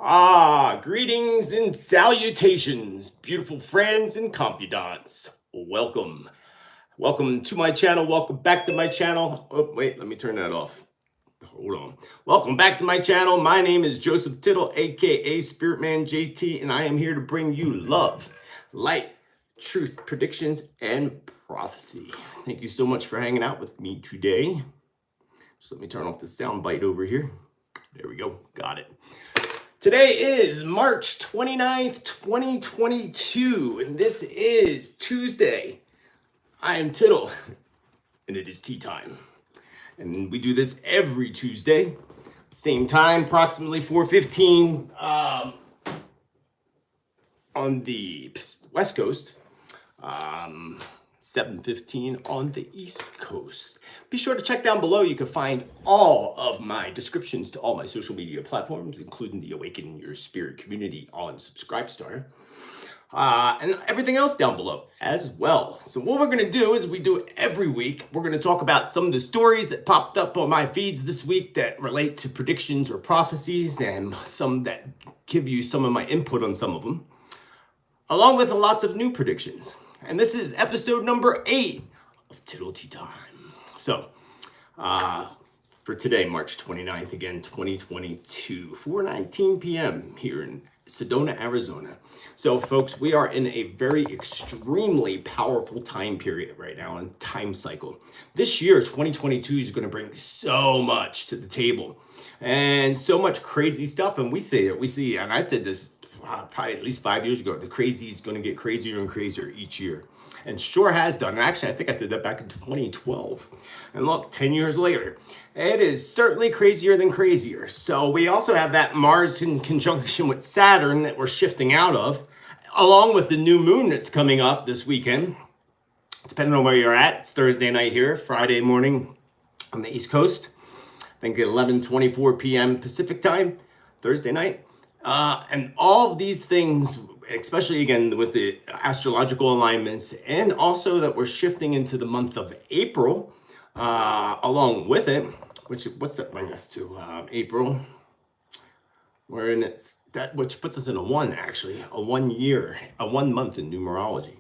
Greetings and salutations, beautiful friends and confidants. Welcome. Welcome to my channel. Welcome back to my channel. Oh, wait, let me turn that off. Hold on. Welcome back to my channel. My name is Joseph Tittel, aka Spiritman J.T, and I am here to bring you love, light, truth, predictions, and prophecy. Thank you so much for hanging out with me today. Just let me turn off the sound bite over here. There we go. Got it. Today is March 29th, 2022, and this is Tuesday. I am Tittle, and it is tea time. And we do this every Tuesday, same time, approximately 4:15 on the West Coast, 7:15 on the East Coast. Be sure to check down below. You can find all of my descriptions to all my social media platforms, including the Awakening Your Spirit community on Subscribestar, and everything else down below as well. So what we're going to do is we do it every week. We're going to talk about some of the stories that popped up on my feeds this week that relate to predictions or prophecies, and some that give you some of my input on some of them, along with lots of new predictions. And this is episode number 8 of Tittle Tea Time. So, for today, March 29th, again, 2022, 4:19 p.m. here in Sedona, Arizona. So, folks, we are in a very extremely powerful time period right now, in time cycle. This year, 2022, is going to bring so much to the table and so much crazy stuff. And we see, and I said this probably at least 5 years ago, the crazy is going to get crazier and crazier each year. And sure has done. And actually, I think I said that back in 2012. And look, 10 years later, it is certainly crazier than crazier. So we also have that Mars in conjunction with Saturn that we're shifting out of, along with the new moon that's coming up this weekend. Depending on where you're at, it's Thursday night here, Friday morning on the East Coast. I think at 11:24 p.m. Pacific time, Thursday night. And all of these things, especially again with the astrological alignments, and also that we're shifting into the month of April, along with it, what's that bring us to? April. We're in it, which puts us in a 1, actually, a 1 year, a 1 month in numerology,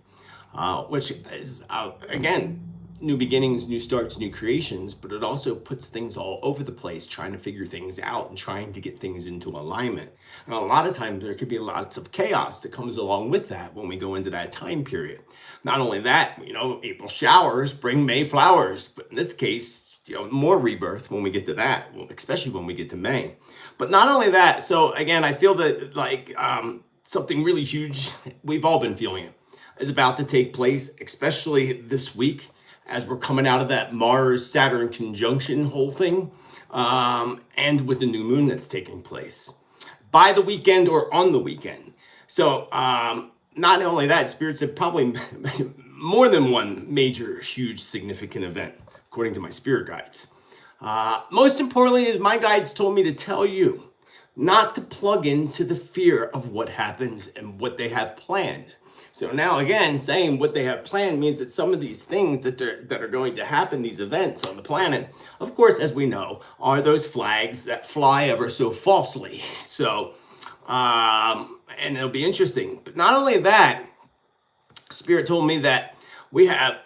which is again, new beginnings, new starts, new creations, but it also puts things all over the place, trying to figure things out and trying to get things into alignment. And a lot of times there could be lots of chaos that comes along with that when we go into that time period. Not only that, April showers bring May flowers, but in this case, more rebirth when we get to that, especially when we get to May. But not only that, so again, I feel that something really huge, we've all been feeling it, is about to take place, especially this week, as we're coming out of that Mars-Saturn conjunction whole thing, and with the new moon that's taking place by the weekend or on the weekend. So not only that, spirits have probably more than one major, huge, significant event, according to my spirit guides. Most importantly is my guides told me to tell you not to plug into the fear of what happens and what they have planned. So now again, saying what they have planned means that some of these things that are going to happen, these events on the planet, of course, as we know, are those flags that fly ever so falsely. So, and it'll be interesting. But not only that, Spirit told me that we have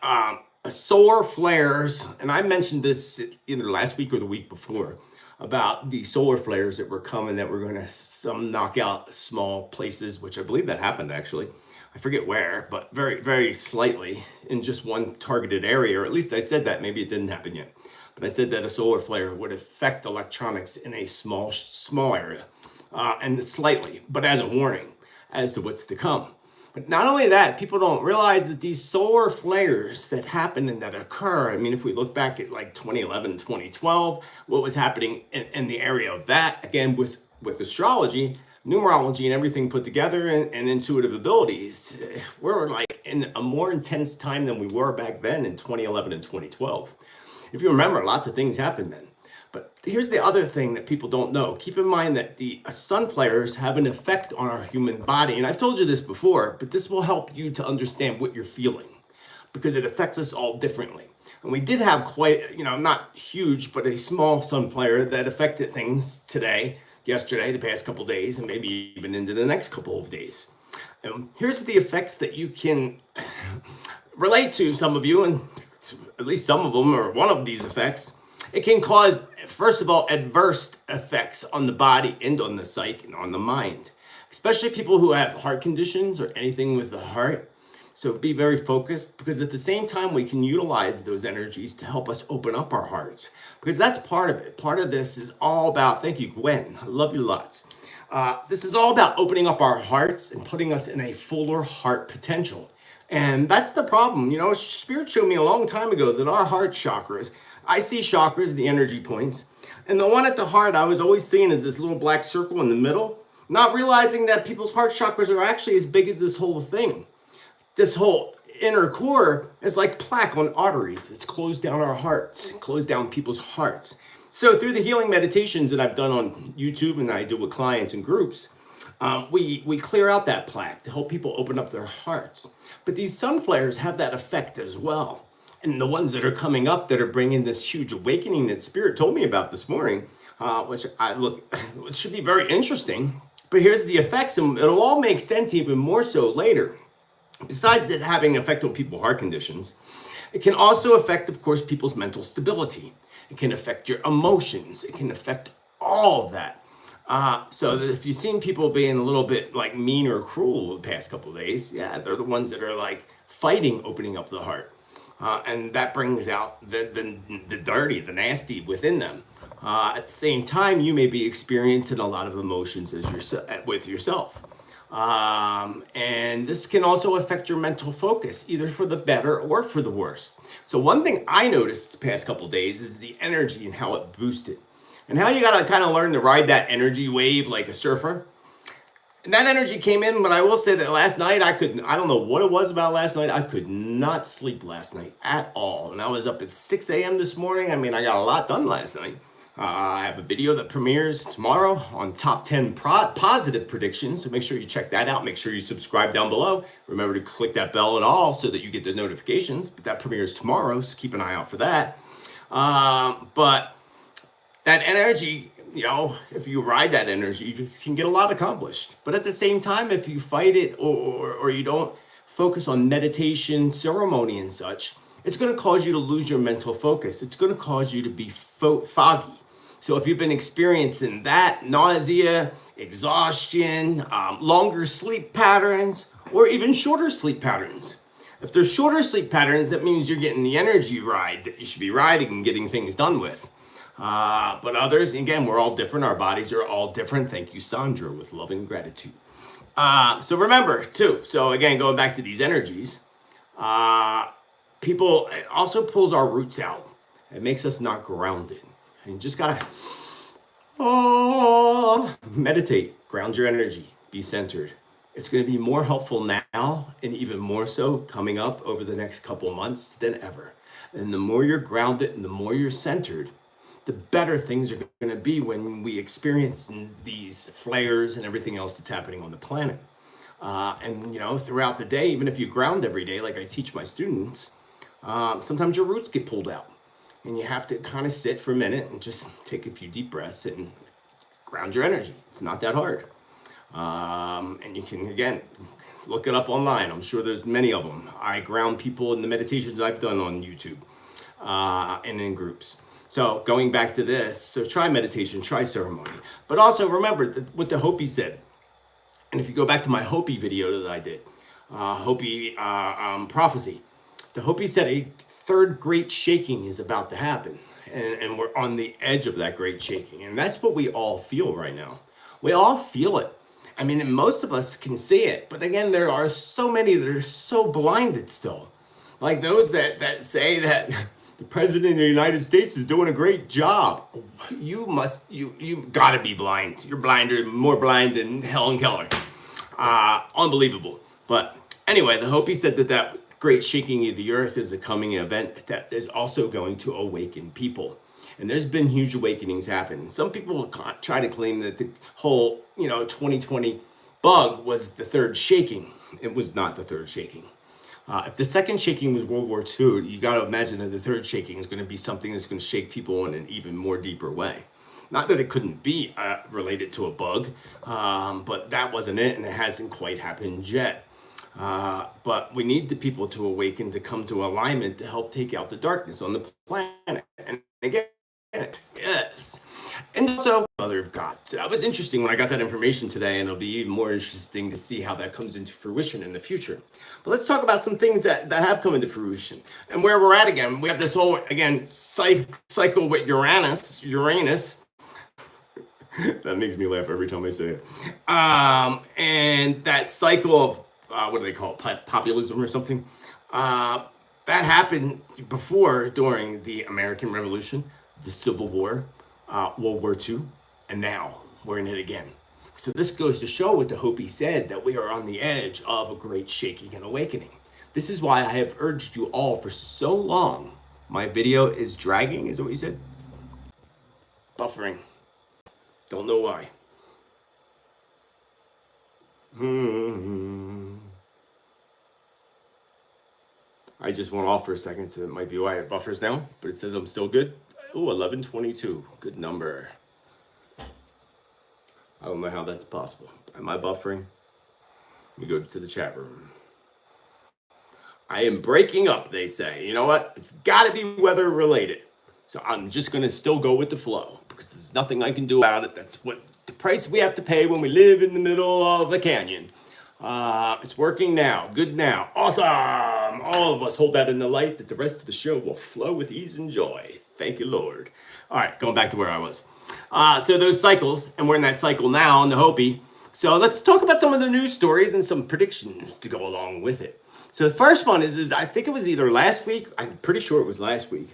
solar flares, and I mentioned this either last week or the week before, about the solar flares that were coming, that were going to some knock out small places, which I believe that happened actually. I forget where, but very, very slightly in just one targeted area, or at least I said that. Maybe it didn't happen yet, but I said that a solar flare would affect electronics in a small area, and slightly, but as a warning as to what's to come. But not only that, people don't realize that these solar flares that happen and that occur, I mean, if we look back at like 2011, 2012, what was happening in the area of that, again, with astrology, numerology, and everything put together, and intuitive abilities, we're like in a more intense time than we were back then in 2011 and 2012. If you remember, lots of things happened then. But here's the other thing that people don't know. Keep in mind that the sun flares have an effect on our human body. And I've told you this before, but this will help you to understand what you're feeling, because it affects us all differently. And we did have quite, not huge, but a small sun flare that affected things today, yesterday, the past couple days, and maybe even into the next couple of days. Here's the effects that you can relate to, some of you, and at least some of them are one of these effects. It can cause, first of all, adverse effects on the body and on the psyche and on the mind, especially people who have heart conditions or anything with the heart. So be very focused, because at the same time, we can utilize those energies to help us open up our hearts, because that's part of it. Part of this is all about, thank you, Gwen. I love you lots. This is all about opening up our hearts and putting us in a fuller heart potential. And that's the problem. You know, Spirit showed me a long time ago that our heart chakras, I see chakras, the energy points, and the one at the heart I was always seeing is this little black circle in the middle, not realizing that people's heart chakras are actually as big as this whole thing. This whole inner core is like plaque on arteries. It's closed down our hearts, closed down people's hearts. So through the healing meditations that I've done on YouTube and I do with clients and groups, we clear out that plaque to help people open up their hearts. But these sun flares have that effect as well. And the ones that are coming up that are bringing this huge awakening that Spirit told me about this morning, which it should be very interesting. But here's the effects, and it'll all make sense even more so later. Besides it having an effect on people's heart conditions, it can also affect, of course, people's mental stability. It can affect your emotions. It can affect all of that. So that if you've seen people being a little bit like mean or cruel the past couple of days, yeah, they're the ones that are like fighting opening up the heart. And that brings out the dirty, the nasty within them. At the same time, you may be experiencing a lot of emotions with yourself. And this can also affect your mental focus, either for the better or for the worse. So one thing I noticed the past couple of days is the energy and how it boosted. And how you gotta kind of learn to ride that energy wave like a surfer. And that energy came in, but I will say that last night I don't know what it was about last night. I could not sleep last night at all. And I was up at 6 a.m. this morning. I mean, I got a lot done last night. I have a video that premieres tomorrow on top 10 positive predictions. So make sure you check that out. Make sure you subscribe down below. Remember to click that bell and all so that you get the notifications. But that premieres tomorrow, so keep an eye out for that. But that energy, you know, if you ride that energy, you can get a lot accomplished. But at the same time, if you fight it or you don't focus on meditation, ceremony and such, it's going to cause you to lose your mental focus. It's going to cause you to be foggy. So if you've been experiencing that, nausea, exhaustion, longer sleep patterns, or even shorter sleep patterns. If there's shorter sleep patterns, that means you're getting the energy ride that you should be riding and getting things done with. But others, again, we're all different. Our bodies are all different. Thank you, Sandra, with love and gratitude. So remember, too, so again, going back to these energies, people, it also pulls our roots out. It makes us not grounded. And you just gotta meditate, ground your energy, be centered. It's going to be more helpful now and even more so coming up over the next couple of months than ever. And the more you're grounded and the more you're centered, the better things are going to be when we experience these flares and everything else that's happening on the planet. And, you know, throughout the day, even if you ground every day, like I teach my students, sometimes your roots get pulled out. And you have to kind of sit for a minute and just take a few deep breaths and ground your energy. It's not that hard. And you can, again, look it up online. I'm sure there's many of them. I ground people in the meditations I've done on YouTube and in groups. So going back to this, so try meditation, try ceremony. But also remember what the Hopi said. And if you go back to my Hopi video that I did, Hopi prophecy, the Hopi said a third great shaking is about to happen. And we're on the edge of that great shaking. And that's what we all feel right now. We all feel it. I mean, and most of us can see it. But again, there are so many that are so blinded still. Like those that say that the president of the United States is doing a great job. You gotta be blind. You're blinder, more blind than Helen Keller. Unbelievable. But anyway, the Hopi said that great shaking of the earth is a coming event that is also going to awaken people. And there's been huge awakenings happen. Some people try to claim that the whole, 2020 bug was the third shaking. It was not the third shaking. If the second shaking was World War II, you got to imagine that the third shaking is going to be something that's going to shake people in an even more deeper way. Not that it couldn't be related to a bug, but that wasn't it, and it hasn't quite happened yet. But we need the people to awaken, to come to alignment, to help take out the darkness on the planet. And again, yes. And also, Mother of God. So that was interesting when I got that information today, and it'll be even more interesting to see how that comes into fruition in the future. But let's talk about some things that have come into fruition and where we're at again. We have this whole, again, cycle with Uranus. That makes me laugh every time I say it. And that cycle of, what do they call it, populism or something? That happened before, during the American Revolution, the Civil War, World War II, and now we're in it again. So this goes to show what the Hopi said, that we are on the edge of a great shaking and awakening. This is why I have urged you all for so long. My video is dragging, is that what you said? Buffering. Don't know why. I just went off for a second, so that might be why it buffers now, but it says I'm still good. Oh, 1122, good number. I don't know how that's possible. Am I buffering? Let me go to the chat room. I am breaking up, they say. You know what? It's got to be weather related. So I'm just going to still go with the flow, because there's nothing I can do about it. That's what the price we have to pay when we live in the middle of a canyon. It's working now. Good now. Awesome. All of us hold that in the light, that the rest of the show will flow with ease and joy. Thank you, Lord. All right, going back to where I was. So those cycles, and we're in that cycle now in the Hopi. So let's talk about some of the news stories and some predictions to go along with it. So the first one is I think it was either last week. I'm pretty sure it was last week.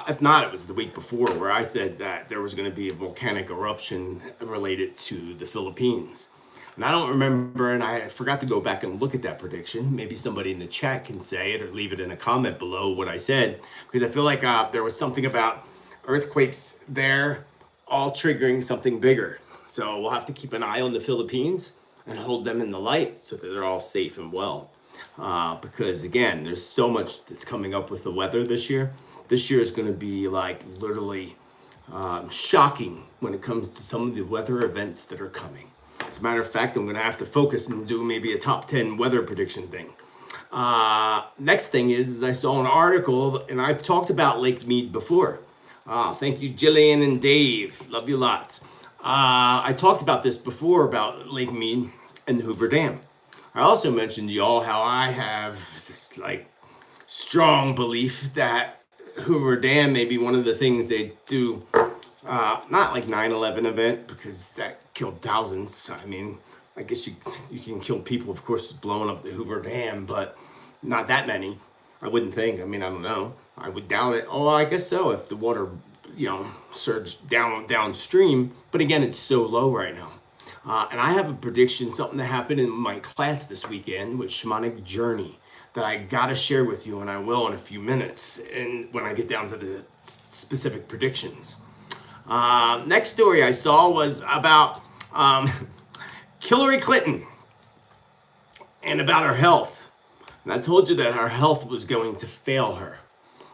If not, it was the week before, where I said that there was going to be a volcanic eruption related to the Philippines. And I don't remember, and I forgot to go back and look at that prediction. Maybe somebody in the chat can say it or leave it in a comment below what I said, because I feel like there was something about earthquakes there all triggering something bigger. So we'll have to keep an eye on the Philippines and hold them in the light so that they're all safe and well. Because again, there's so much that's coming up with the weather this year. This year is going to be like literally shocking when it comes to some of the weather events that are coming. As a matter of fact, I'm going to have to focus and do maybe a top 10 weather prediction thing. Next thing is I saw an article, and I've talked about Lake Mead before. Thank you, Jillian and Dave. Love you lots. I talked about this before, about Lake Mead and the Hoover Dam. I also mentioned to y'all how I have like strong belief that Hoover Dam may be one of the things they do. Not like 9/11 event, because that killed thousands. I mean, I guess you can kill people, of course, blowing up the Hoover Dam, but not that many. I wouldn't think. I mean, I don't know. I would doubt it. Oh, I guess so, if the water, surged downstream. But again, it's so low right now. And I have a prediction, something that happened in my class this weekend with Shamanic Journey, that I gotta share with you, and I will in a few minutes, and when I get down to the specific predictions. Next story I saw was about Hillary Clinton and about her health. And I told you that her health was going to fail her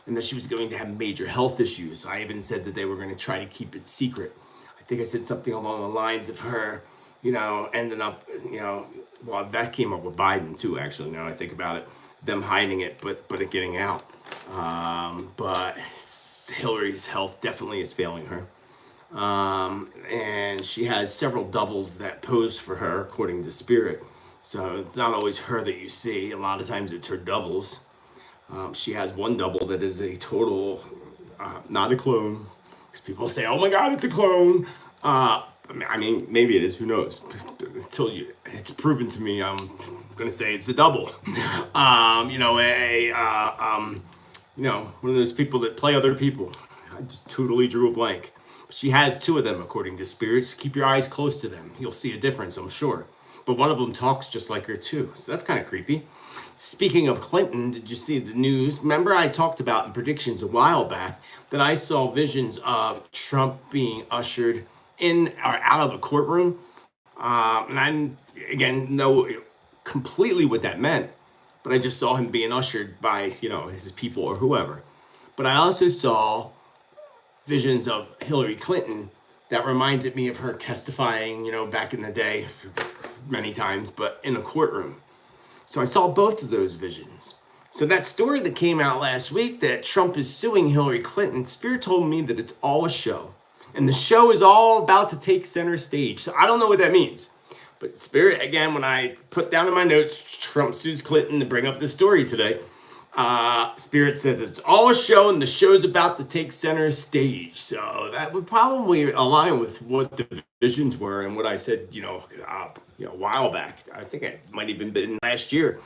and that she was going to have major health issues. I even said that they were going to try to keep it secret. I think I said something along the lines of her, ending up, well, that came up with Biden too, actually, now I think about it, them hiding it, but it getting out. But Hillary's health definitely is failing her. And she has several doubles that pose for her, according to Spirit. So it's not always her that you see. A lot of times it's her doubles. She has one double that is a total, not a clone. Because people say, oh my God, it's a clone. I mean, maybe it is, who knows? Until it's proven to me, I'm going to say it's a double. One of those people that play other people. I just totally drew a blank. She has two of them, according to spirits. Keep your eyes close to them. You'll see a difference, I'm sure. But one of them talks just like her too. So that's kind of creepy. Speaking of Clinton, did you see the news? Remember I talked about in predictions a while back that I saw visions of Trump being ushered in or out of the courtroom? And I, again, know completely what that meant. But I just saw him being ushered by, his people or whoever. But I also saw visions of Hillary Clinton that reminded me of her testifying, back in the day many times, but in a courtroom. So I saw both of those visions. So that story that came out last week that Trump is suing Hillary Clinton, Spirit told me that it's all a show. And the show is all about to take center stage. So I don't know what that means. But Spirit, again, when I put down in my notes, Trump sues Clinton to bring up this story today, Spirit said it's all a show and the show's about to take center stage. So that would probably align with what the visions were and what I said, a while back. I think it might have even been last year.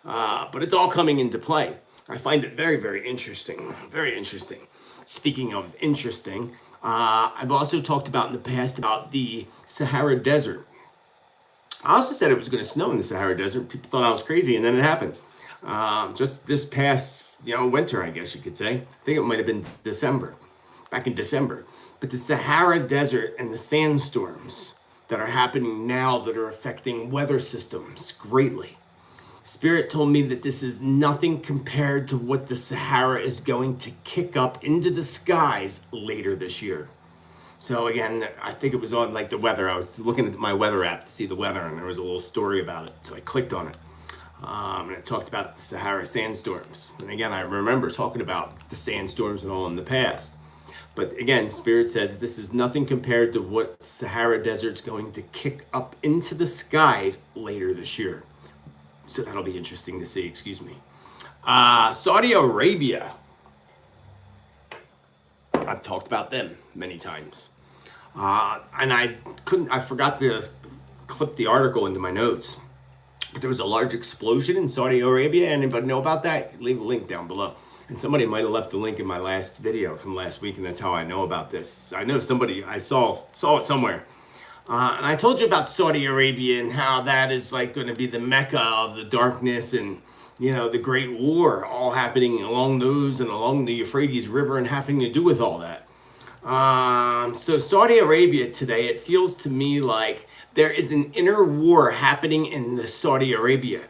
But it's all coming into play. I find it very, very interesting. Very interesting. Speaking of interesting, I've also talked about in the past about the Sahara Desert. I also said it was going to snow in the Sahara Desert. People thought I was crazy, and then it happened. Just this past, winter, I guess you could say. I think it might have been back in December. But the Sahara Desert and the sandstorms that are happening now that are affecting weather systems greatly. Spirit told me that this is nothing compared to what the Sahara is going to kick up into the skies later this year. So again, I think it was on the weather. I was looking at my weather app to see the weather, and there was a little story about it. So I clicked on it. And it talked about the Sahara sandstorms. And again, I remember talking about the sandstorms and all in the past. But again, Spirit says this is nothing compared to what Sahara Desert's going to kick up into the skies later this year. So that'll be interesting to see, Saudi Arabia. I've talked about them many times. And I forgot to clip the article into my notes. But there was a large explosion in Saudi Arabia. Anybody know about that? Leave a link down below. And somebody might have left the link in my last video from last week, and that's how I know about this. I know I saw it somewhere. And I told you about Saudi Arabia and how that is going to be the mecca of the darkness and, the Great War all happening along those and along the Euphrates River and having to do with all that. So Saudi Arabia today, it feels to me like there is an inner war happening in the Saudi Arabia.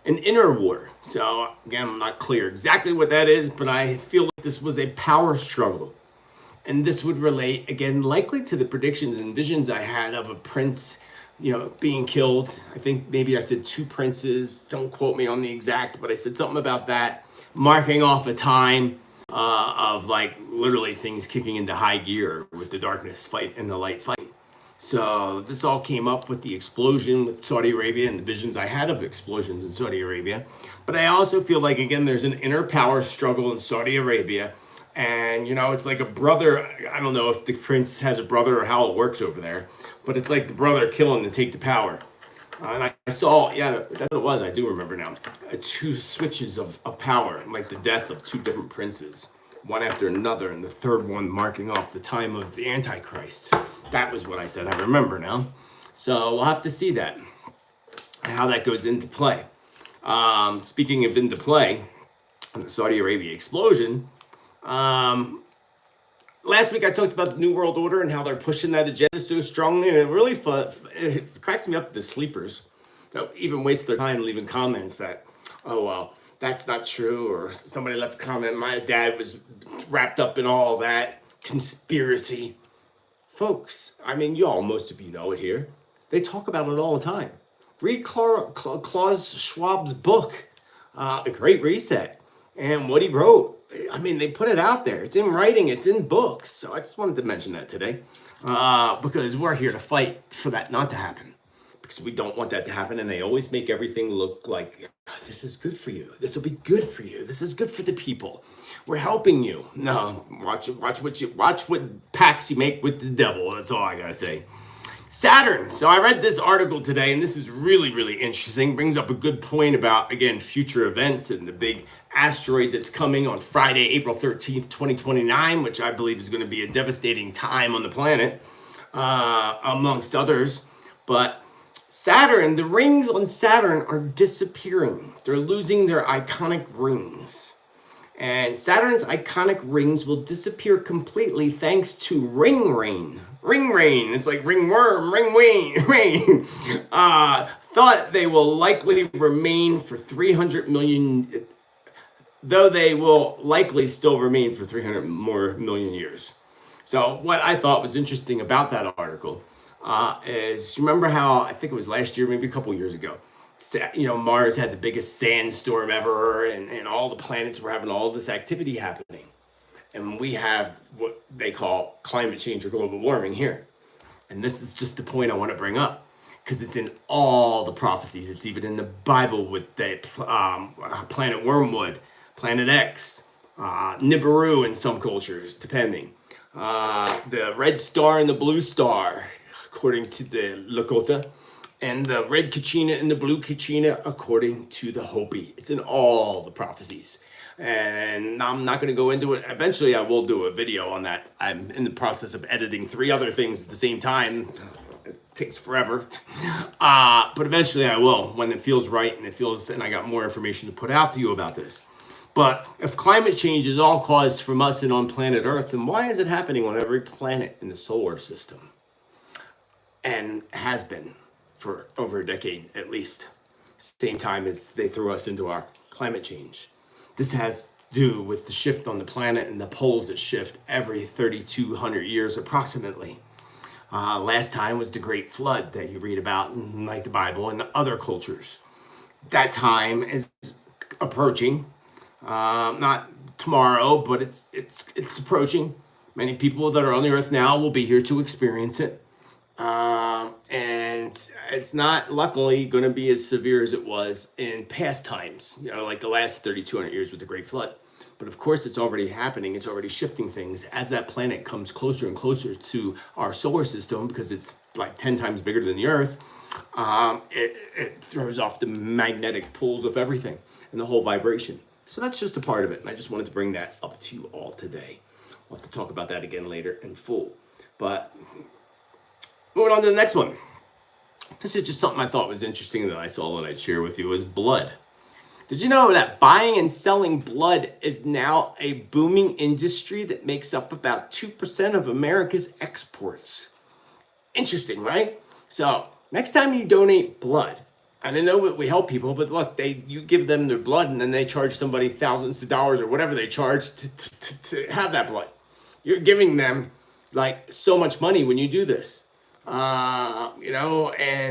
An inner war. So again, I'm not clear exactly what that is, but I feel like this was a power struggle. And this would relate, again, likely to the predictions and visions I had of a prince, being killed. I think maybe I said 2 princes. Don't quote me on the exact, but I said something about that. Marking off a time of literally things kicking into high gear with the darkness fight and the light fight. So this all came up with the explosion with Saudi Arabia and the visions I had of explosions in Saudi Arabia. But I also feel like, again, there's an inner power struggle in Saudi Arabia. And, it's like a brother. I don't know if the prince has a brother or how it works over there. But it's like the brother killing to take the power. And I saw, that's what it was. I do remember now. 2 switches of power, like the death of 2 different princes. One after another, and the third one marking off the time of the Antichrist. That was what I said. I remember now. So we'll have to see that, how that goes into play. Speaking of into play, the Saudi Arabia explosion. Last week I talked about the New World Order and how they're pushing that agenda so strongly, and it cracks me up, the sleepers that even waste their time leaving comments that, oh well, that's not true, or somebody left a comment, my dad was wrapped up in all that conspiracy. Folks, most of you know it here. They talk about it all the time. Read Klaus Schwab's book, The Great Reset, and what he wrote. They put it out there. It's in writing. It's in books. So I just wanted to mention that today, because we're here to fight for that not to happen, because we don't want that to happen. And they always make everything look like, this is good for you. This will be good for you. This is good for the people. We're helping you. No, watch what pacts you make with the devil. That's all I gotta say. Saturn. So I read this article today, and this is really, really interesting. Brings up a good point about, again, future events and the big asteroid that's coming on Friday, April 13th, 2029, which I believe is going to be a devastating time on the planet, amongst others. But Saturn, the rings on Saturn are disappearing. They're losing their iconic rings. And Saturn's iconic rings will disappear completely thanks to ring rain. Ring rain. It's like ringworm, rain. Thought they will likely remain for 300 million, though they will likely still remain for 300 more million years. So what I thought was interesting about that article is, remember how, I think it was last year, maybe a couple years ago, Mars had the biggest sandstorm ever, and all the planets were having all this activity happening. And we have what they call climate change or global warming here. And this is just the point I want to bring up, because it's in all the prophecies. It's even in the Bible with the planet Wormwood, Planet X, Nibiru in some cultures, depending. The red star and the blue star, according to the Lakota, and the red Kachina and the blue Kachina, according to the Hopi. It's in all the prophecies. And I'm not going to go into it. Eventually, I will do a video on that. I'm in the process of editing 3 other things at the same time. It takes forever. But eventually I will, when it feels right and I got more information to put out to you about this. But if climate change is all caused from us and on planet Earth, then why is it happening on every planet in the solar system? And has been for over a decade at least. Same time as they threw us into our climate change. This has to do with the shift on the planet and the poles that shift every 3,200 years approximately. Last time was the Great Flood that you read about in like the Bible and other cultures. That time is approaching. Not tomorrow, but it's approaching. Many people that are on the earth now will be here to experience it. And it's not luckily going to be as severe as it was in past times, like the last 3,200 years with the Great Flood. But of course, it's already happening. It's already shifting things as that planet comes closer and closer to our solar system, because it's like 10 times bigger than the Earth. It throws off the magnetic pulls of everything and the whole vibration. So that's just a part of it. And I just wanted to bring that up to you all today. We'll have to talk about that again later in full. But moving on to the next one. This is just something I thought was interesting that I saw that I'd share with you, is blood. Did you know that buying and selling blood is now a booming industry that makes up about 2% of America's exports? Interesting, right? So next time you donate blood, and I know that we help people, but look, you give them their blood and then they charge somebody thousands of dollars or whatever they charge to have that blood. You're giving them like so much money when you do this. And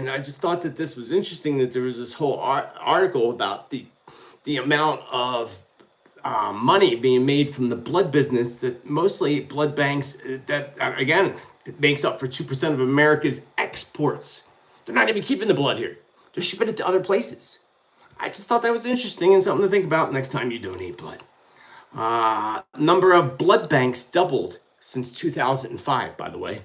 I just thought that this was interesting, that there was this whole article about the amount of money being made from the blood business, that mostly blood banks, that again, it makes up for 2% of America's exports. They're not even keeping the blood here. They're shipping it to other places. I just thought that was interesting and something to think about next time you donate blood. Number of blood banks doubled since 2005, by the way.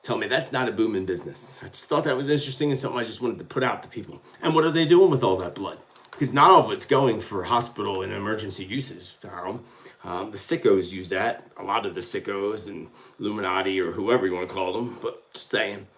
Tell me that's not a booming business. I just thought that was interesting and something I just wanted to put out to people. And what are they doing with all that blood? Because not all of it's going for hospital and emergency uses. The sickos use that. A lot of the sickos and Illuminati or whoever you want to call them. But just saying.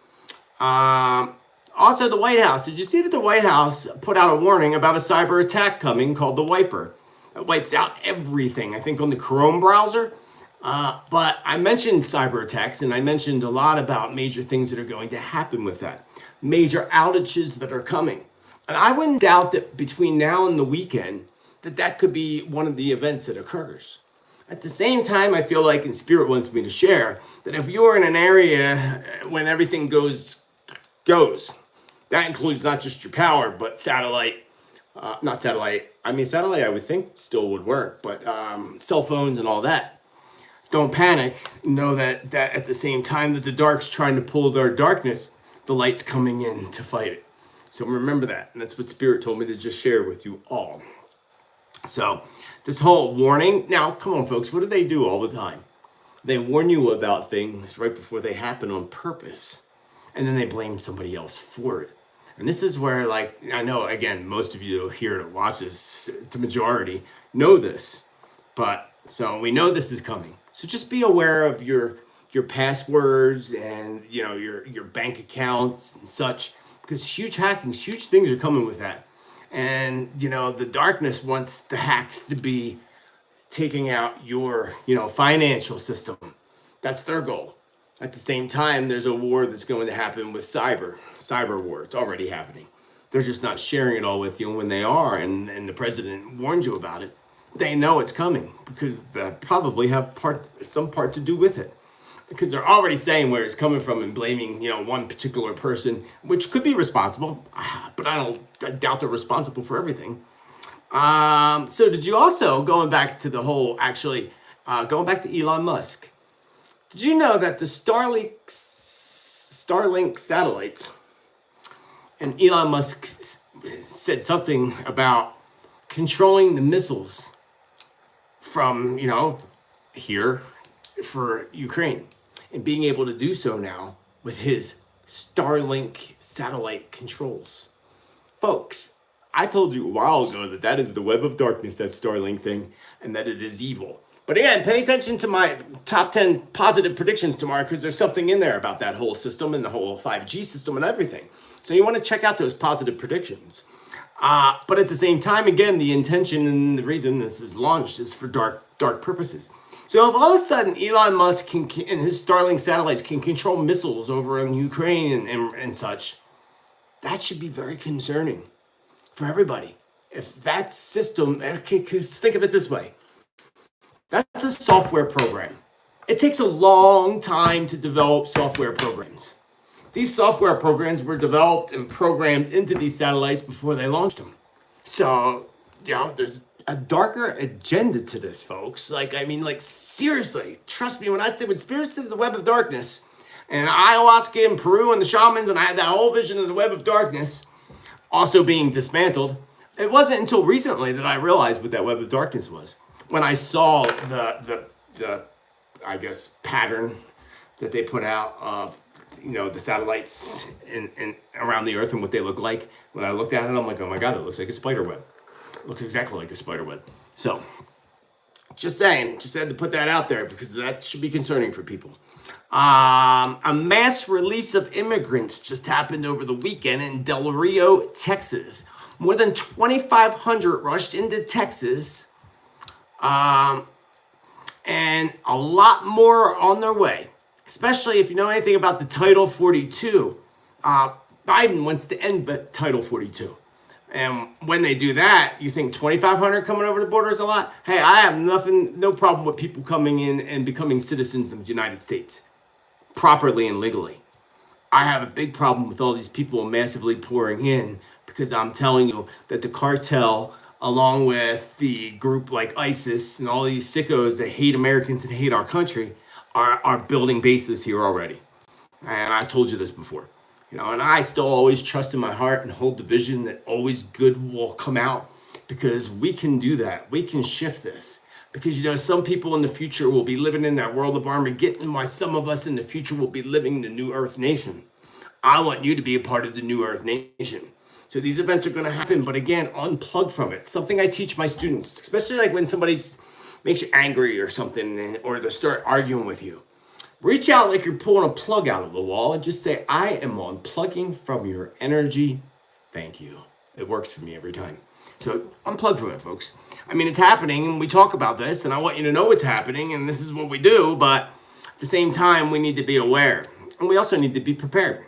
Also, the White House. Did you see that the White House put out a warning about a cyber attack coming called the Wiper? It wipes out everything, I think, on the Chrome browser. But I mentioned cyber attacks, and I mentioned a lot about major things that are going to happen with that. Major outages that are coming. And I wouldn't doubt that between now and the weekend, that could be one of the events that occurs. At the same time, I feel like, and Spirit wants me to share, that if you're in an area when everything goes, that includes not just your power, but satellite, satellite I would think still would work, but cell phones and all that. Don't panic. Know that at the same time that the dark's trying to pull their darkness, the light's coming in to fight it. So remember that. And that's what Spirit told me to just share with you all. So this whole warning. Now, come on, folks. What do they do all the time? They warn you about things right before they happen on purpose. And then they blame somebody else for it. And this is where, like, I know, again, most of you here that watch this, the majority, know this. But so we know this is coming. So just be aware of your passwords and your bank accounts and such, because huge hackings, huge things are coming with that. And the darkness wants the hacks to be taking out your financial system. That's their goal. At the same time, there's a war that's going to happen with cyber war. It's already happening. They're just not sharing it all with you. And when they are, and the president warned you about it, they know it's coming because they probably have some part to do with it. because they're already saying where it's coming from and blaming, one particular person, which could be responsible, but I doubt they're responsible for everything. So did you also, going back to the whole, going back to Elon Musk, did you know that the Starlink satellites, and Elon Musk said something about controlling the missiles from, here for Ukraine, and being able to do so now with his Starlink satellite controls. Folks, I told you a while ago that is the web of darkness, that Starlink thing, and that it is evil. But again, pay attention to my top 10 positive predictions tomorrow, because there's something in there about that whole system and the whole 5G system and everything. So you want to check out those positive predictions. But at the same time, again, the intention and the reason this is launched is for dark purposes. So if all of a sudden Elon Musk and his Starlink satellites can control missiles over in Ukraine and such, that should be very concerning for everybody. If that system, because think of it this way, that's a software program. It takes a long time to develop software programs. These software programs were developed and programmed into these satellites before they launched them. So, there's a darker agenda to this, folks. Seriously, trust me when Spirit says the web of darkness, and ayahuasca in Peru and the shamans, and I had that whole vision of the web of darkness also being dismantled. It wasn't until recently that I realized what that web of darkness was. When I saw the pattern that they put out of, the satellites in around the Earth and what they look like. When I looked at it, I'm like, oh my God, it looks like a spider web. It looks exactly like a spider web. So, just saying, just had to put that out there because that should be concerning for people. A mass release of immigrants just happened over the weekend in Del Rio, Texas. More than 2,500 rushed into Texas, and a lot more on their way. Especially if you know anything about the Title 42. Biden wants to end the Title 42. And when they do that, you think 2,500 coming over the border is a lot? Hey, I have no problem with people coming in and becoming citizens of the United States, properly and legally. I have a big problem with all these people massively pouring in, because I'm telling you that the cartel, along with the group like ISIS and all these sickos that hate Americans and hate our country, are building bases here already. And I told you this before. And I still always trust in my heart and hold the vision that always good will come out, because we can do that. We can shift this. Because, some people in the future will be living in that world of Armageddon, while some of us in the future will be living in the New Earth Nation. I want you to be a part of the New Earth Nation. So these events are going to happen, but again, unplug from it. Something I teach my students, especially like when somebody's makes you angry or something, or they start arguing with you. Reach out like you're pulling a plug out of the wall and just say, I am unplugging from your energy. Thank you. It works for me every time. So unplug from it, folks. It's happening, and we talk about this, and I want you to know it's happening, and this is what we do, but at the same time, we need to be aware. And we also need to be prepared,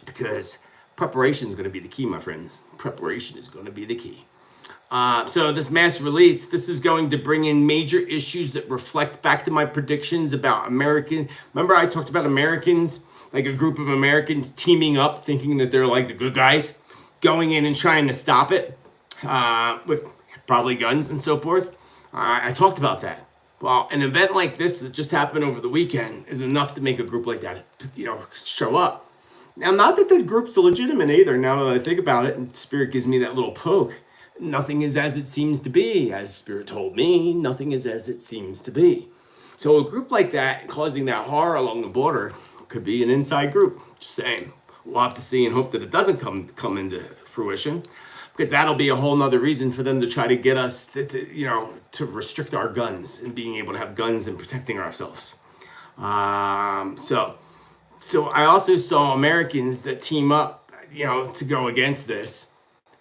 because preparation is going to be the key, my friends. Preparation is going to be the key. So this mass release, this is going to bring in major issues that reflect back to my predictions about Americans. Remember I talked about Americans, like a group of Americans teaming up, thinking that they're like the good guys, going in and trying to stop it with probably guns and so forth. I talked about that. Well, an event like this that just happened over the weekend is enough to make a group like that, show up. Now, not that the group's illegitimate either, now that I think about it, and Spirit gives me that little poke. Nothing is as it seems to be. As Spirit told me, nothing is as it seems to be. So a group like that, causing that horror along the border, could be an inside group. Just saying. We'll have to see and hope that it doesn't come into fruition, because that'll be a whole nother reason for them to try to get us to restrict our guns and being able to have guns and protecting ourselves. So I also saw Americans that team up, to go against this,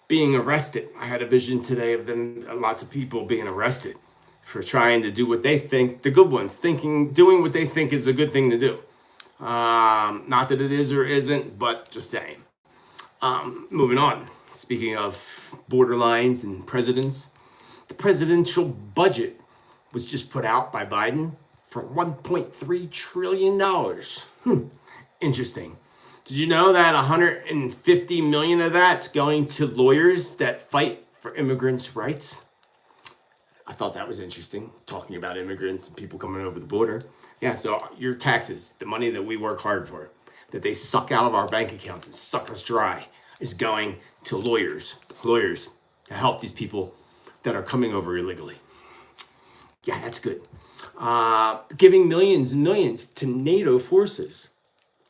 being arrested. I had a vision today of them, lots of people being arrested for trying to do what they think, the good ones, doing what they think is a good thing to do. Not that it is or isn't, but just saying. Moving on. Speaking of borderlines and presidents, the presidential budget was just put out by Biden for $1.3 trillion. Interesting. Did you know that 150 million of that's going to lawyers that fight for immigrants' rights? I thought that was interesting, talking about immigrants and people coming over the border. Yeah, so your taxes, the money that we work hard for, that they suck out of our bank accounts and suck us dry, is going to lawyers to help these people that are coming over illegally. Yeah, that's good. Giving millions and millions to NATO forces,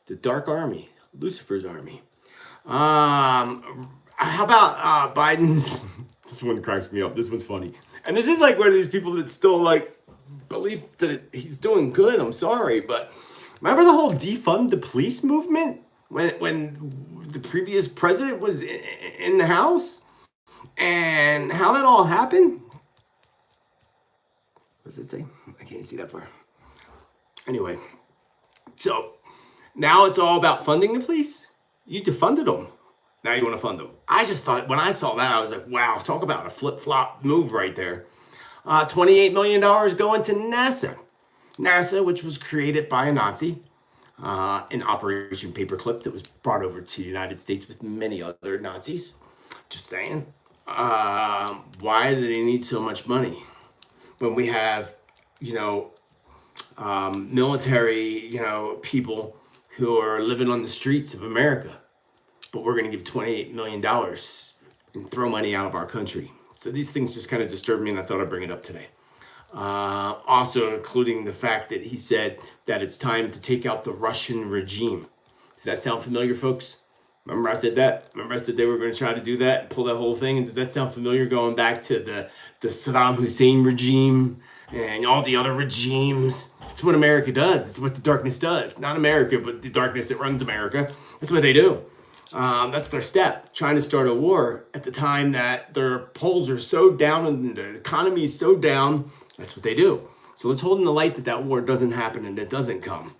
the Dark Army, Lucifer's army. How about Biden's? This one cracks me up. This one's funny. And this is like one of these people that still like believe that he's doing good. I'm sorry, but remember the whole defund the police movement when the previous president was in the House, and how that all happened? What does it say? I can't see that far. Anyway, so now it's all about funding the police. You defunded them. Now you want to fund them. I just thought, when I saw that, I was like, wow, talk about a flip-flop move right there. $28 million going to NASA. NASA, which was created by a Nazi in Operation Paperclip that was brought over to the United States with many other Nazis. Just saying. Why do they need so much money when we have, military, people who are living on the streets of America? But we're going to give $28 million and throw money out of our country. So these things just kind of disturb me, and I thought I'd bring it up today. Also including the fact that he said that it's time to take out the Russian regime. Does that sound familiar, folks? Remember I said that? Remember I said they were going to try to do that and pull that whole thing? And does that sound familiar, going back to the Saddam Hussein regime and all the other regimes? That's what America does. It's what the darkness does. Not America, but the darkness that runs America. That's what they do. That's their step, trying to start a war at the time that their polls are so down and the economy is so down. That's what they do. So let's hold in the light that war doesn't happen and it doesn't come.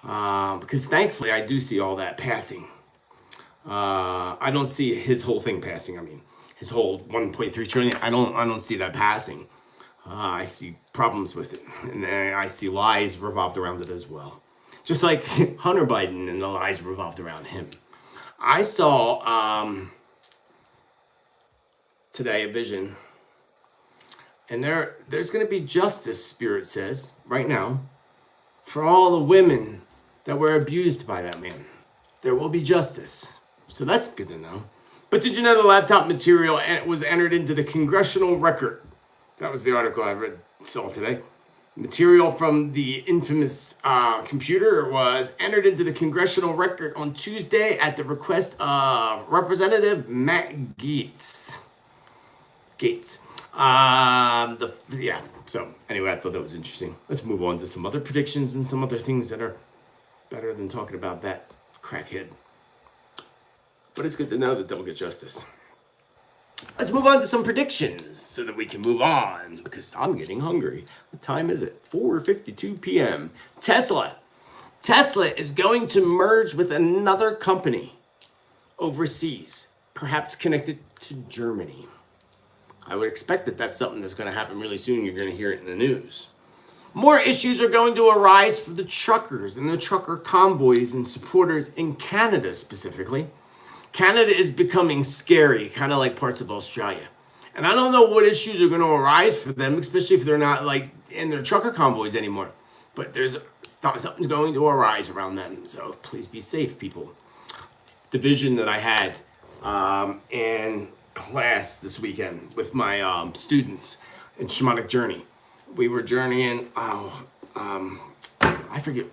Because thankfully I do see all that passing. I don't see his whole thing passing. I mean, his whole 1.3 trillion, I don't see that passing. I see problems with it. And I see lies revolved around it as well. Just like Hunter Biden and the lies revolved around him. I saw today a vision, and there's going to be justice, Spirit says, right now, for all the women that were abused by that man. There will be justice. So that's good to know. But did you know the laptop material was entered into the congressional record? That was the article I saw today. Material from the infamous computer was entered into the congressional record on Tuesday at the request of Representative Matt Gaetz. So anyway, I thought that was interesting. Let's move on to some other predictions and some other things that are better than talking about that crackhead. But it's good to know that they'll get justice. Let's move on to some predictions so that we can move on, because I'm getting hungry. What time is it? 4:52 p.m. Tesla is going to merge with another company overseas, perhaps connected to Germany. I would expect that that's something that's going to happen really soon. You're going to hear it in the news. More issues are going to arise for the truckers and the trucker convoys and supporters in Canada specifically. Canada is becoming scary, kind of like parts of Australia. And I don't know what issues are going to arise for them, especially if they're not like in their trucker convoys anymore. But something's going to arise around them. So please be safe, people. The vision that I had in class this weekend with my students in Shamanic Journey. We were journeying, I forget,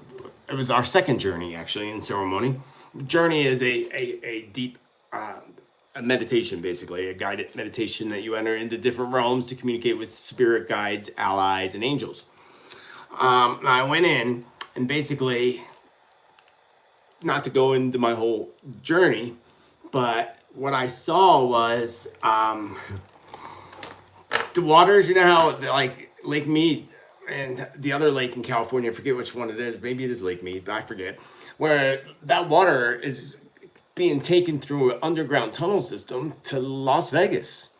it was our second journey actually in ceremony. Journey is a deep a meditation, basically, a guided meditation that you enter into different realms to communicate with spirit guides, allies, and angels. I went in and basically, not to go into my whole journey, but what I saw was the waters, you know how like Lake Mead and the other lake in California, I forget which one it is, maybe it is Lake Mead, but I forget, where that water is being taken through an underground tunnel system to Las Vegas.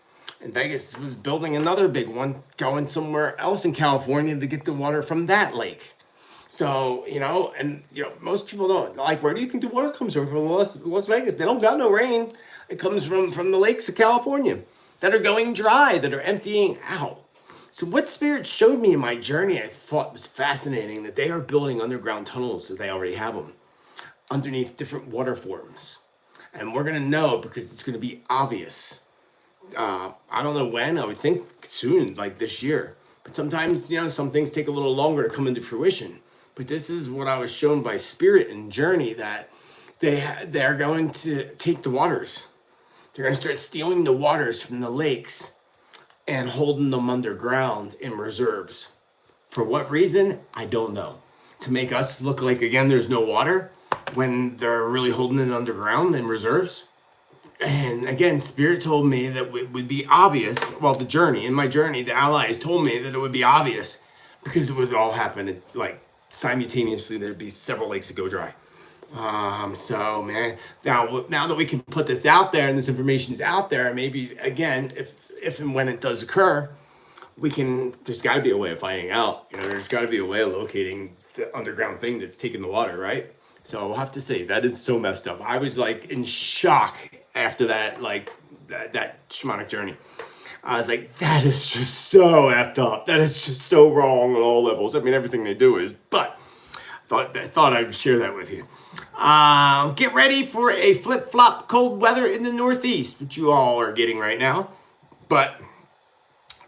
And Vegas was building another big one, going somewhere else in California to get the water from that lake. So, and most people don't like, where do you think the water comes from? From Las Vegas. They don't got no rain. It comes from the lakes of California that are going dry, that are emptying out. So what Spirit showed me in my journey, I thought was fascinating, that they are building underground tunnels, so they already have them, underneath different water forms. And we're going to know because it's going to be obvious. I don't know when, I would think soon, like this year. But sometimes, some things take a little longer to come into fruition. But this is what I was shown by Spirit and Journey, that they're going to take the waters. They're going to start stealing the waters from the lakes and holding them underground in reserves. For what reason? I don't know. To make us look like, again, there's no water when they're really holding it underground in reserves. And again, Spirit told me that it would be obvious. Well, in my journey, the allies told me that it would be obvious because it would all happen like simultaneously. There'd be several lakes that go dry. So man, now that we can put this out there and this information is out there, maybe again, if and when it does occur, there's got to be a way of finding out. There's got to be a way of locating the underground thing that's taking the water, right? So I'll have to say that is so messed up. I was like in shock after that, like that shamanic journey. I was like, that is just so effed up. That is just so wrong on all levels. I mean, everything they do is, but I thought I'd share that with you. Get ready for a flip-flop cold weather in the Northeast, which you all are getting right now. But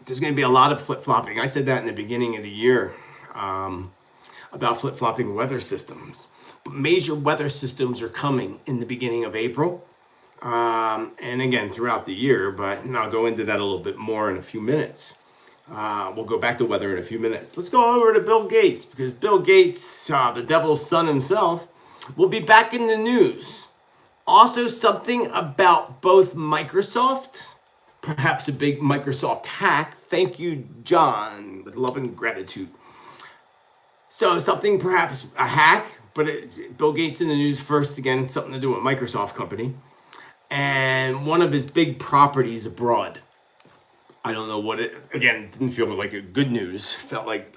there's going to be a lot of flip-flopping. I said that in the beginning of the year about flip-flopping weather systems. But major weather systems are coming in the beginning of April. And again, throughout the year, but I'll go into that a little bit more in a few minutes. We'll go back to weather in a few minutes. Let's go over to Bill Gates, because Bill Gates, the devil's son himself, will be back in the news. Also, something about both Microsoft, perhaps a big Microsoft hack. Thank you, John, with love and gratitude. So something, perhaps a hack, but Bill Gates in the news first, again, something to do with Microsoft company. And one of his big properties abroad. I don't know what again, didn't feel like a good news. Felt like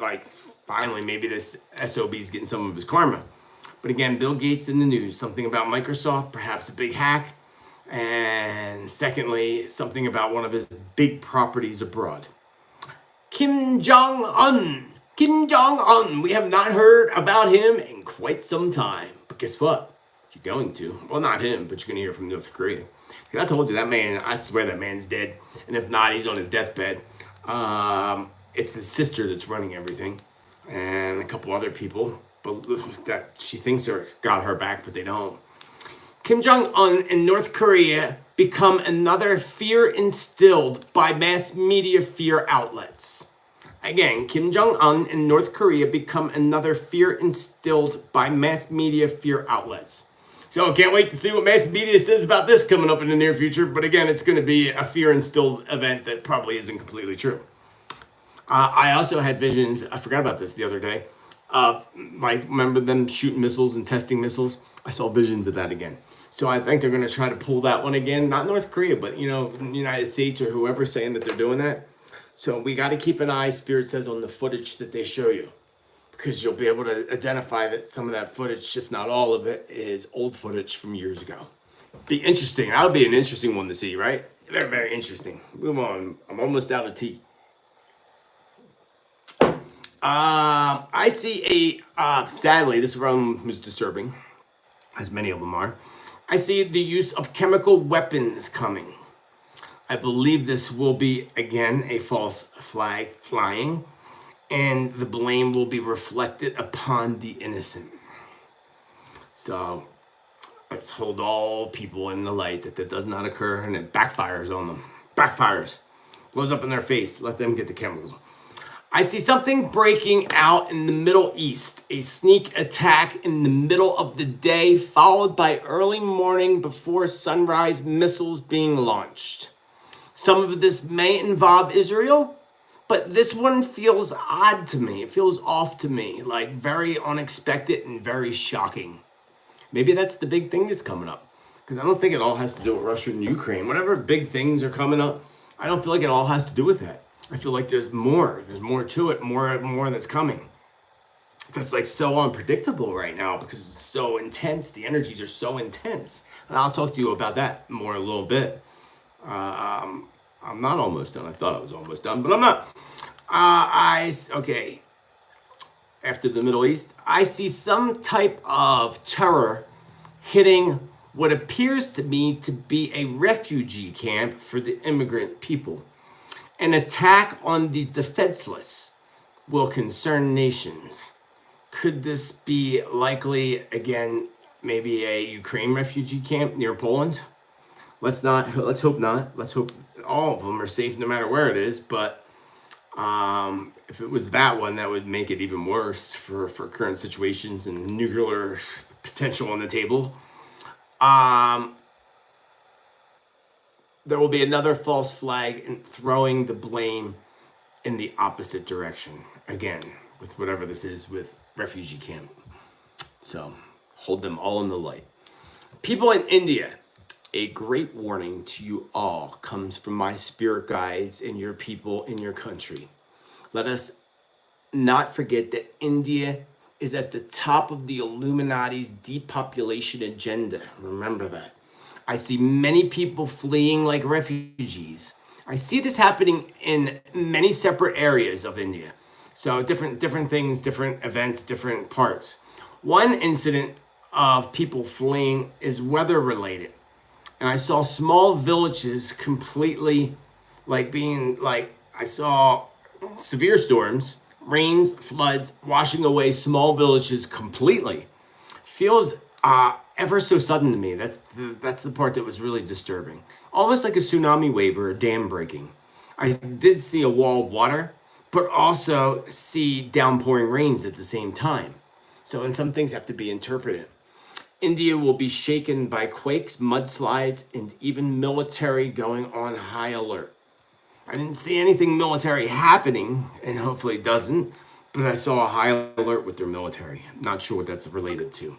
finally maybe this SOB is getting some of his karma. But again, Bill Gates in the news, something about Microsoft, perhaps a big hack. And secondly, something about one of his big properties abroad. Kim Jong-Un. Kim Jong-Un. We have not heard about him in quite some time. But guess what? You're going to. Well, not him, but you're going to hear from North Korea. I told you that man, I swear that man's dead. And if not, he's on his deathbed. It's his sister that's running everything. And a couple other people. But that she thinks they got her back, but they don't. Kim Jong-un and North Korea become another fear instilled by mass media fear outlets. Again, Kim Jong-un and North Korea become another fear instilled by mass media fear outlets. So I can't wait to see what mass media says about this coming up in the near future. But again, it's going to be a fear-instilled event that probably isn't completely true. I also had visions, I forgot about this the other day, of, remember them shooting missiles and testing missiles? I saw visions of that again. So I think they're going to try to pull that one again. Not North Korea, but, the United States or whoever's saying that they're doing that. So we got to keep an eye, Spirit says, on the footage that they show you. Because you'll be able to identify that some of that footage, if not all of it, is old footage from years ago. Be interesting. That'll be an interesting one to see, right? Very, very interesting. Move on. I'm almost out of tea. I see sadly, this one was disturbing, as many of them are. I see the use of chemical weapons coming. I believe this will be, again, a false flag flying. And the blame will be reflected upon the innocent. So let's hold all people in the light that does not occur, and it backfires on them. Backfires. Blows up in their face. Let them get the chemical. I see something breaking out in the Middle East. A sneak attack in the middle of the day, followed by early morning before sunrise missiles being launched. Some of this may involve Israel. But this one feels odd to me. It feels off to me, like very unexpected and very shocking. Maybe that's the big thing that's coming up. Because I don't think it all has to do with Russia and Ukraine. Whatever big things are coming up, I don't feel like it all has to do with that. I feel like there's more. There's more to it, more that's coming. that's like so unpredictable right now because it's so intense. The energies are so intense. And I'll talk to you about that more in a little bit. I'm not almost done. I thought I was almost done, but I'm not. Okay. After the Middle East, I see some type of terror hitting what appears to me to be a refugee camp for the immigrant people. An attack on the defenseless will concern nations. Could this be likely, again, maybe a Ukraine refugee camp near Poland? Let's hope not. Let's hope all of them are safe no matter where it is. But if it was that one, that would make it even worse for current situations and nuclear potential on the table. There will be another false flag and throwing the blame in the opposite direction. Again, with whatever this is with refugee camp. So hold them all in the light. People in India, a great warning to you all comes from my spirit guides and your people in your country. Let us not forget that India is at the top of the Illuminati's depopulation agenda. Remember that. I see many people fleeing like refugees. I see this happening in many separate areas of India. So different things, different events, different parts. One incident of people fleeing is weather related. And I saw small villages completely I saw severe storms, rains, floods, washing away small villages completely. Feels ever so sudden to me. That's the part that was really disturbing. Almost like a tsunami wave or a dam breaking. I did see a wall of water, but also see downpouring rains at the same time. So, and some things have to be interpreted. India will be shaken by quakes, mudslides, and even military going on high alert. I didn't see anything military happening, and hopefully it doesn't, but I saw a high alert with their military. Not sure what that's related to.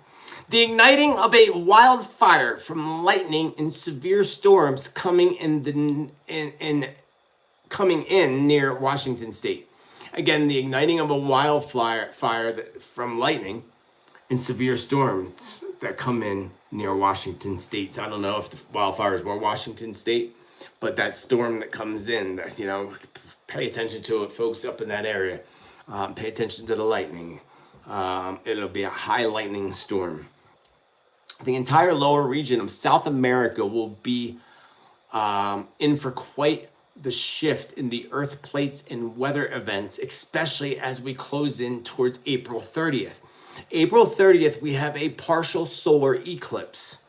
The igniting of a wildfire from lightning and severe storms coming in near Washington State. Again, the igniting of a wildfire from lightning and severe storms that come in near Washington State. So I don't know if the wildfires were Washington State, but that storm that comes in, pay attention to it, folks up in that area. Pay attention to the lightning. It'll be a high lightning storm. The entire lower region of South America will be in for quite the shift in the earth plates and weather events, especially as we close in towards April 30th. April 30th, we have a partial solar eclipse.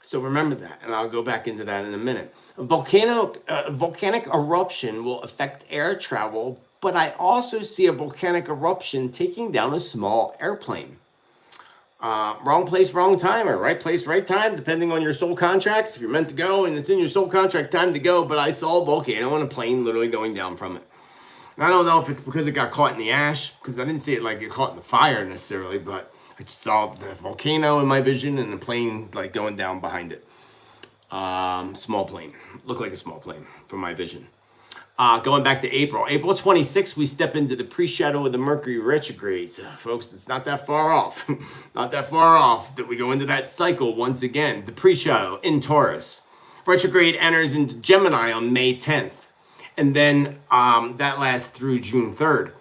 So remember that, and I'll go back into that in a minute. A volcanic eruption will affect air travel, but I also see a volcanic eruption taking down a small airplane. Wrong place, wrong time, or right place, right time, depending on your soul contracts. If you're meant to go and it's in your soul contract, time to go. But I saw a volcano and a plane literally going down from it. And I don't know if it's because it got caught in the ash, because I didn't see it like it caught in the fire necessarily, but I just saw the volcano in my vision and the plane like going down behind it. Small plane. Looked like a small plane from my vision. Going back to April 26th, we step into the pre-shadow of the Mercury retrogrades. Folks, it's not that far off. Not that far off that we go into that cycle once again. The pre-shadow in Taurus. Retrograde enters into Gemini on May 10th. And then that lasts through June 3rd.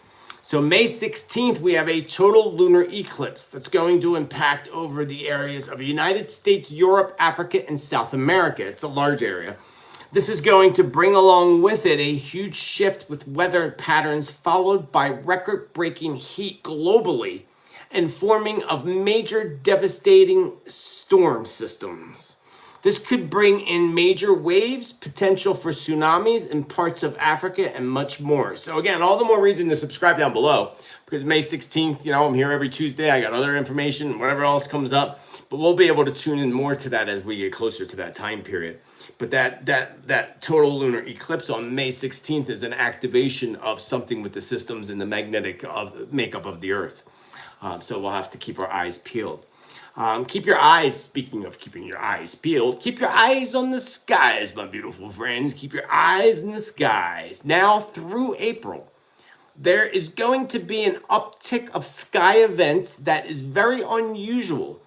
So May 16th, we have a total lunar eclipse that's going to impact over the areas of the United States, Europe, Africa, and South America. It's a large area. This is going to bring along with it a huge shift with weather patterns followed by record-breaking heat globally and forming of major devastating storm systems. This could bring in major waves, potential for tsunamis in parts of Africa, and much more. So again, all the more reason to subscribe down below, because May 16th, I'm here every Tuesday. I got other information, whatever else comes up, but we'll be able to tune in more to that as we get closer to that time period. But that total lunar eclipse on May 16th is an activation of something with the systems and the magnetic makeup of the Earth. So we'll have to keep our eyes peeled. Keep your eyes, speaking of keeping your eyes peeled, keep your eyes on the skies, my beautiful friends. Keep your eyes in the skies. Now through April, there is going to be an uptick of sky events that is very unusual,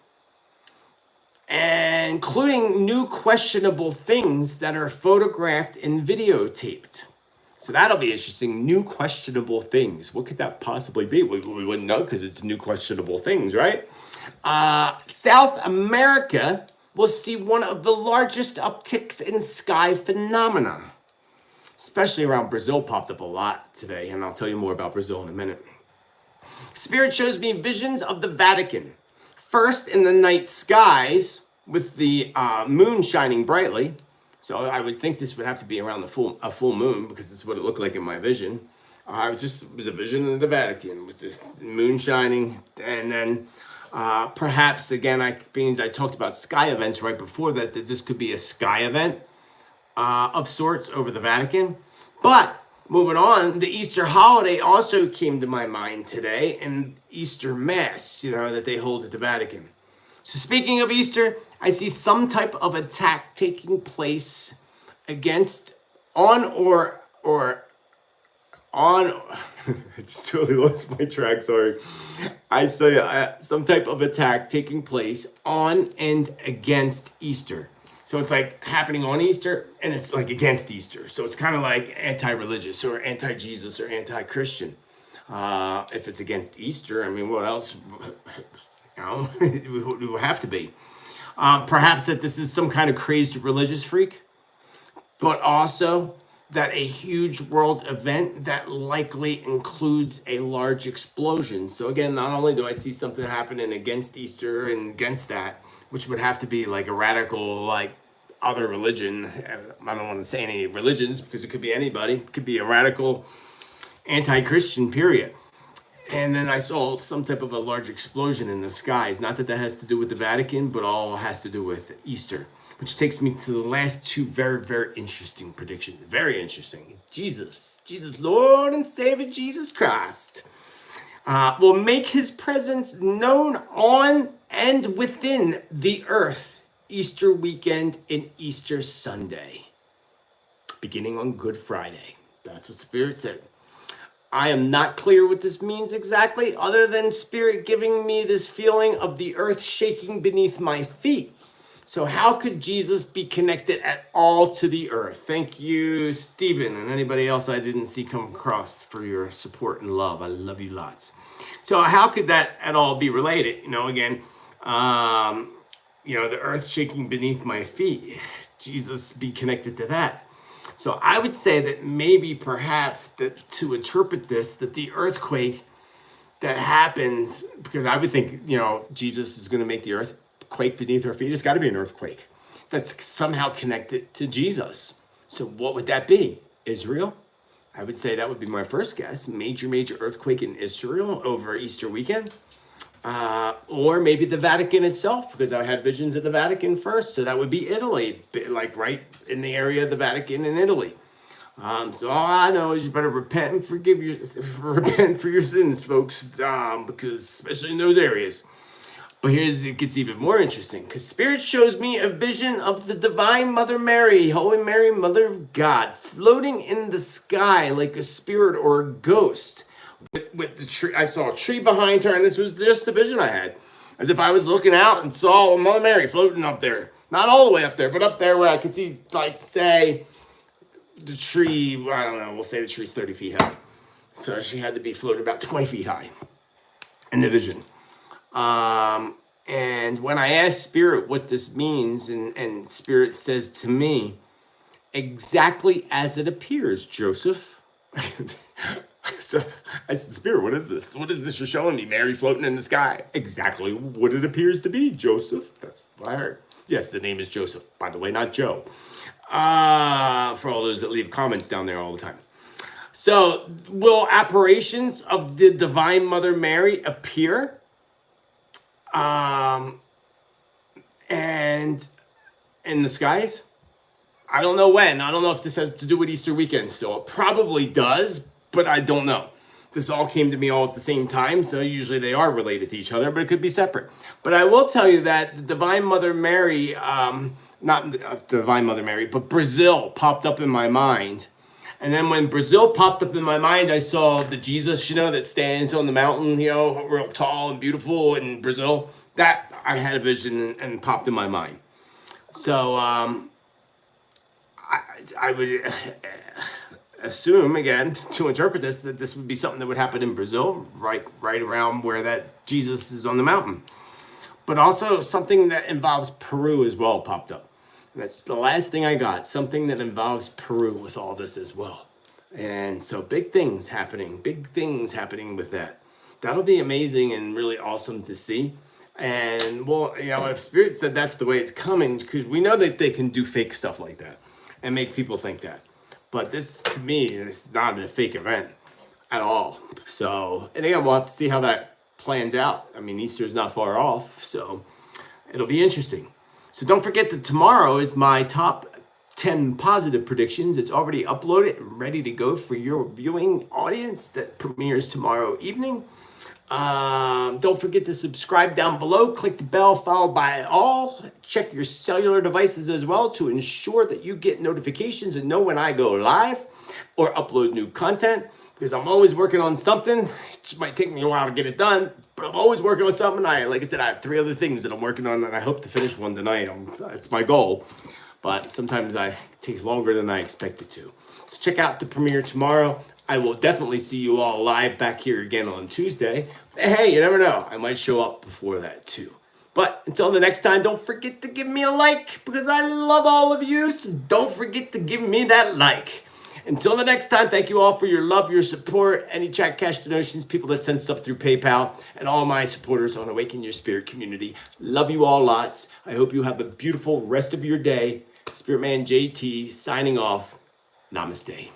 including new questionable things that are photographed and videotaped. So that'll be interesting. New questionable things. What could that possibly be? We wouldn't know because it's new questionable things, right? South America will see one of the largest upticks in sky phenomena. Especially around Brazil popped up a lot today, and I'll tell you more about Brazil in a minute. Spirit shows me visions of the Vatican. First in the night skies with the moon shining brightly. So I would think this would have to be around a full moon because it's what it looked like in my vision. It was a vision of the Vatican with this moon shining. And then perhaps, again, I talked about sky events right before that this could be a sky event of sorts over the Vatican. But moving on, the Easter holiday also came to my mind today, and Easter Mass, that they hold at the Vatican. So speaking of Easter, I see some type of attack taking place against I just totally lost my track, sorry. I saw some type of attack taking place on and against Easter. So it's like happening on Easter and it's like against Easter. So it's kind of like anti-religious or anti-Jesus or anti-Christian. If it's against Easter, I mean, what else? It would have to be. Perhaps that this is some kind of crazed religious freak, but also that a huge world event that likely includes a large explosion. So again, not only do I see something happening against Easter and against that, which would have to be like a radical, like other religion. I don't want to say any religions because it could be anybody. It could be a radical anti-Christian period. And then I saw some type of a large explosion in the skies. Not that has to do with the Vatican, but all has to do with Easter. Which takes me to the last two very, very interesting predictions. Very interesting. Jesus, Lord and Savior Jesus Christ, will make his presence known on and within the earth Easter weekend and Easter Sunday, beginning on Good Friday. That's what Spirit said. I am not clear what this means exactly, other than Spirit giving me this feeling of the earth shaking beneath my feet. So how could Jesus be connected at all to the earth? Thank you, Stephen, and anybody else I didn't see come across for your support and love. I love you lots. So how could that at all be related? The earth shaking beneath my feet. Jesus be connected to that. So I would say that maybe perhaps that to interpret this, that the earthquake that happens, because I would think, Jesus is going to make the earth quake beneath our feet. It's got to be an earthquake that's somehow connected to Jesus. So what would that be? Israel? I would say that would be my first guess. Major earthquake in Israel over Easter weekend. Or maybe the Vatican itself, because I had visions of the Vatican first. So that would be Italy, like right in the area of the Vatican in Italy. So all I know is you better repent and repent for your sins, folks, because especially in those areas. But it gets even more interesting, because Spirit shows me a vision of the Divine Mother Mary, Holy Mary, Mother of God, floating in the sky like a spirit or a ghost. With the tree, I saw a tree behind her, and this was just a vision I had, as if I was looking out and saw Mother Mary floating up there, not all the way up there, but up there where I could see, like, say, the tree. I don't know. We'll say the tree's 30 feet high, so she had to be floating about 20 feet high in the vision. And when I asked Spirit what this means, and Spirit says to me, exactly as it appears, Joseph. So I said, Spirit, what is this? What is this you're showing me? Mary floating in the sky. Exactly what it appears to be, Joseph. That's what I heard. Yes, the name is Joseph, by the way, not Joe. For all those that leave comments down there all the time. So will apparitions of the Divine Mother Mary appear? And in the skies? I don't know when. I don't know if this has to do with Easter weekend still. It probably does, but I don't know. This all came to me all at the same time, so usually they are related to each other, but it could be separate. But I will tell you that the Divine Mother Mary, not Divine Mother Mary, but Brazil popped up in my mind And then when Brazil popped up in my mind, I saw the Jesus, that stands on the mountain, real tall and beautiful in Brazil. That I had a vision and popped in my mind. So I would assume, again, to interpret this, that this would be something that would happen in Brazil, right around where that Jesus is on the mountain. But also something that involves Peru as well popped up. And that's the last thing I got, something that involves Peru with all this as well. And so big things happening with that. That'll be amazing and really awesome to see. And well, if Spirit said that's the way it's coming, because we know that they can do fake stuff like that and make people think that. But this, to me, is not a fake event at all. So, and again, we'll have to see how that plans out. I mean, Easter's not far off, so it'll be interesting. So don't forget that tomorrow is my top 10 positive predictions. It's already uploaded and ready to go for your viewing audience that premieres tomorrow evening. Don't forget to subscribe down below. Click the bell followed by all. Check your cellular devices as well to ensure that you get notifications and know when I go live or upload new content, because I'm always working on something. It might take me a while to get it done, but I'm always working on something. Like I said, I have 3 other things that I'm working on, and I hope to finish one tonight. It's my goal, but sometimes it takes longer than I expect it to. So check out the premiere tomorrow. I will definitely see you all live back here again on Tuesday. Hey, you never know. I might show up before that too. But until the next time, don't forget to give me a like, because I love all of you. So don't forget to give me that like. Until the next time, thank you all for your love, your support, any chat cash donations, people that send stuff through PayPal, and all my supporters on Awaken Your Spirit community. Love you all lots. I hope you have a beautiful rest of your day. Spiritman J.T. signing off. Namaste.